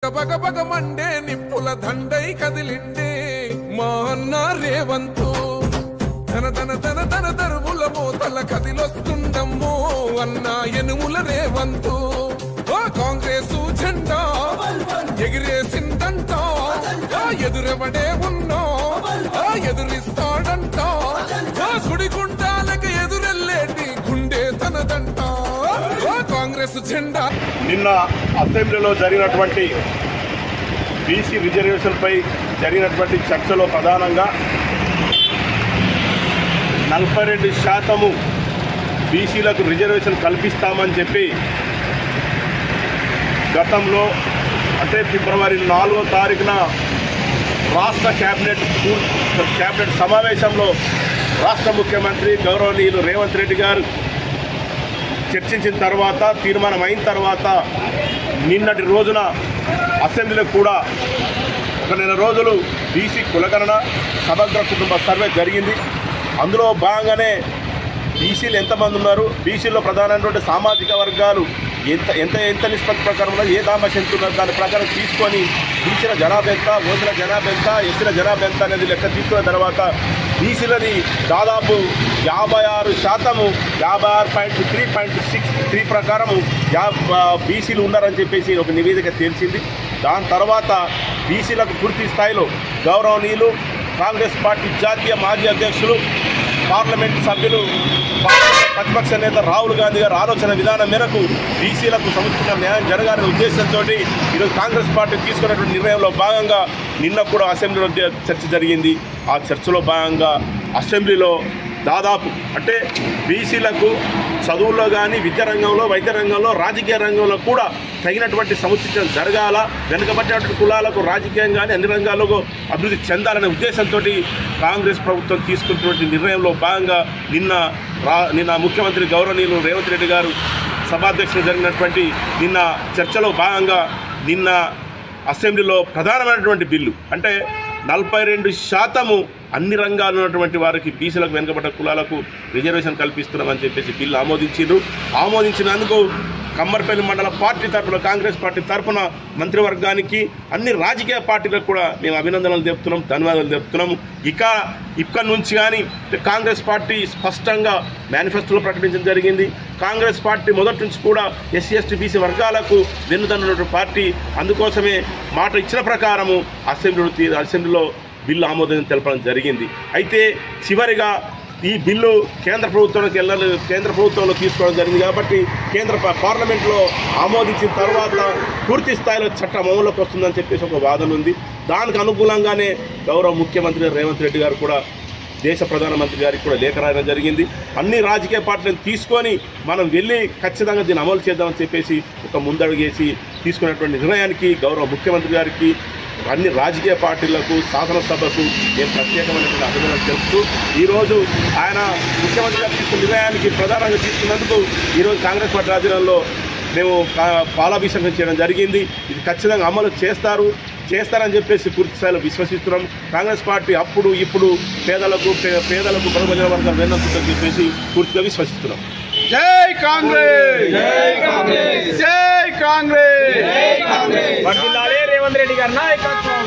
బగ బగ Monday నిప్పుల దండై కదిలిండే మా అన్న రేవంతు ధన ధన ధన ధన దరువుల మోతల కదిలొస్తుండమ్మో అన్న ఎనుముల రేవంతు కాంగ్రెస్ జెండా ఎగిరేసిందంట ఎదురెవడే ఉన్నా ఎదురిస్తాడంట సుడిగుండాలకి ఎదురెల్లేటి గుండె తనదంట కాంగ్రెస్ జెండా. నిన్న అసెంబ్లీలో జరిగినటువంటి బీసీ రిజర్వేషన్పై జరిగినటువంటి చర్చలో ప్రధానంగా 42% బీసీలకు రిజర్వేషన్ కల్పిస్తామని చెప్పి గతంలో అంటే ఫిబ్రవరి 4వ తారీఖున రాష్ట్ర క్యాబినెట్ సమావేశంలో రాష్ట్ర ముఖ్యమంత్రి గౌరవనీయులు రేవంత్ రెడ్డి గారు చర్చించిన తర్వాత తీర్మానం అయిన తర్వాత నిన్నటి రోజున అసెంబ్లీలో కూడా ఒక నెల రోజులు బీసీ కులగణన సమగ్ర కుటుంబ సర్వే జరిగింది. అందులో భాగంగానే బీసీలు ఎంతమంది ఉన్నారు, బీసీలో ప్రధానమైనటువంటి సామాజిక వర్గాలు ఎంత నిష్పత్తి ప్రకారంలో ఏ దాంపత్యం ఉన్నారు దాని ప్రకారం తీసుకొని బీసీల జనాభా ఎంత, ఓసీల జనాభా ఎంత, ఎస్సీల జనాభా ఎంత అనేది లెక్క తీసుకున్న తర్వాత బీసీలది దాదాపు 56%, 56.3 ప్రకారము బీసీలు ఉన్నారని చెప్పేసి ఒక నివేదిక తేల్చింది. దాని తర్వాత బీసీలకు పూర్తి స్థాయిలో గౌరవనీయులు కాంగ్రెస్ పార్టీ జాతీయ మాజీ అధ్యక్షులు పార్లమెంటు సభ్యులు ప్రతిపక్ష నేత రాహుల్ గాంధీ గారి ఆలోచన విధానం మేరకు బీసీలకు సముచిత న్యాయం జరగాలనే ఉద్దేశంతో ఈరోజు కాంగ్రెస్ పార్టీ తీసుకున్నటువంటి నిర్ణయంలో భాగంగా నిన్న కూడా అసెంబ్లీలో చర్చ జరిగింది. ఆ చర్చలో భాగంగా అసెంబ్లీలో దాదాపు అంటే బీసీలకు చదువుల్లో కానీ విద్యా రంగంలో, వైద్య రంగంలో, రాజకీయ రంగంలో కూడా తగినటువంటి సముచితం జరగాల, వెనుకబడినటువంటి కులాలకు రాజకీయం కానీ అన్ని రంగాల్లో అభివృద్ధి చెందాలనే ఉద్దేశంతో కాంగ్రెస్ ప్రభుత్వం తీసుకున్నటువంటి నిర్ణయంలో భాగంగా నిన్న ముఖ్యమంత్రి గౌరవనీయులు రేవంత్ రెడ్డి గారు సభాధ్యక్షులు జరిగినటువంటి నిన్న చర్చలో భాగంగా నిన్న అసెంబ్లీలో ప్రధానమైనటువంటి బిల్లు అంటే 42% అన్ని రంగాల్లో ఉన్నటువంటి వారికి బీసీలకు వెనుకబడ్డ కులాలకు రిజర్వేషన్ కల్పిస్తున్నామని చెప్పేసి బిల్లు ఆమోదించినందుకు కమ్మర్పల్లి మండల పార్టీ తరఫున కాంగ్రెస్ పార్టీ తరఫున మంత్రివర్గానికి అన్ని రాజకీయ పార్టీలకు కూడా మేము అభినందనలు తెలుపుతున్నాం, ధన్యవాదాలు తెలుపుతున్నాము. ఇక్కడి నుంచి కానీ కాంగ్రెస్ పార్టీ స్పష్టంగా మేనిఫెస్టోలో ప్రకటించడం జరిగింది. కాంగ్రెస్ పార్టీ మొదటి నుంచి కూడా ఎస్సీ ఎస్టీ బీసీ వర్గాలకు వెన్నుదన్నున్న పార్టీ. అందుకోసమే మాట ఇచ్చిన ప్రకారము అసెంబ్లీలో బిల్లు ఆమోదం తెలపడం జరిగింది. అయితే చివరిగా ఈ బిల్లు కేంద్ర ప్రభుత్వంలో తీసుకోవడం జరిగింది కాబట్టి పార్లమెంట్లో ఆమోదించిన తర్వాత పూర్తి స్థాయిలో చట్టం అమలులోకి వస్తుందని చెప్పేసి ఒక వాదన ఉంది. దానికి అనుకూలంగానే గౌరవ ముఖ్యమంత్రి రేవంత్ రెడ్డి గారు కూడా దేశ ప్రధానమంత్రి గారికి కూడా లేఖ రాయడం జరిగింది. అన్ని రాజకీయ పార్టీలను తీసుకొని మనం వెళ్ళి ఖచ్చితంగా దీన్ని అమలు చేద్దామని చెప్పేసి ఒక ముందడుగేసి తీసుకున్నటువంటి నిర్ణయానికి గౌరవ ముఖ్యమంత్రి గారికి, అన్ని రాజకీయ పార్టీలకు, శాసనసభకు నేను ప్రత్యేకమైనటువంటి అభినందనలు తెలుపుతూ ఈరోజు ఆయన ముఖ్యమంత్రి గారు తీసుకున్న నిర్ణయానికి ప్రధానంగా తీసుకున్నందుకు ఈరోజు కాంగ్రెస్ పార్టీ ఆధ్వర్యంలో మేము పాలాభిషేకం చేయడం జరిగింది. ఇది ఖచ్చితంగా అమలు చేస్తారని చెప్పేసి పూర్తి స్థాయిలో విశ్వసిస్తున్నాం. కాంగ్రెస్ పార్టీ అప్పుడు ఇప్పుడు పేదలకు బడుగు వర్గాలు వెన్నంతుందని చెప్పేసి పూర్తిగా విశ్వసిస్తున్నాం. జై కాంగ్రెస్, జై కాంగ్రెస్, జై కాంగ్రెస్, జై కాంగ్రెస్. వర్ధిల్లాలి రేవంత్ రెడ్డి గారి నాయకత్వం.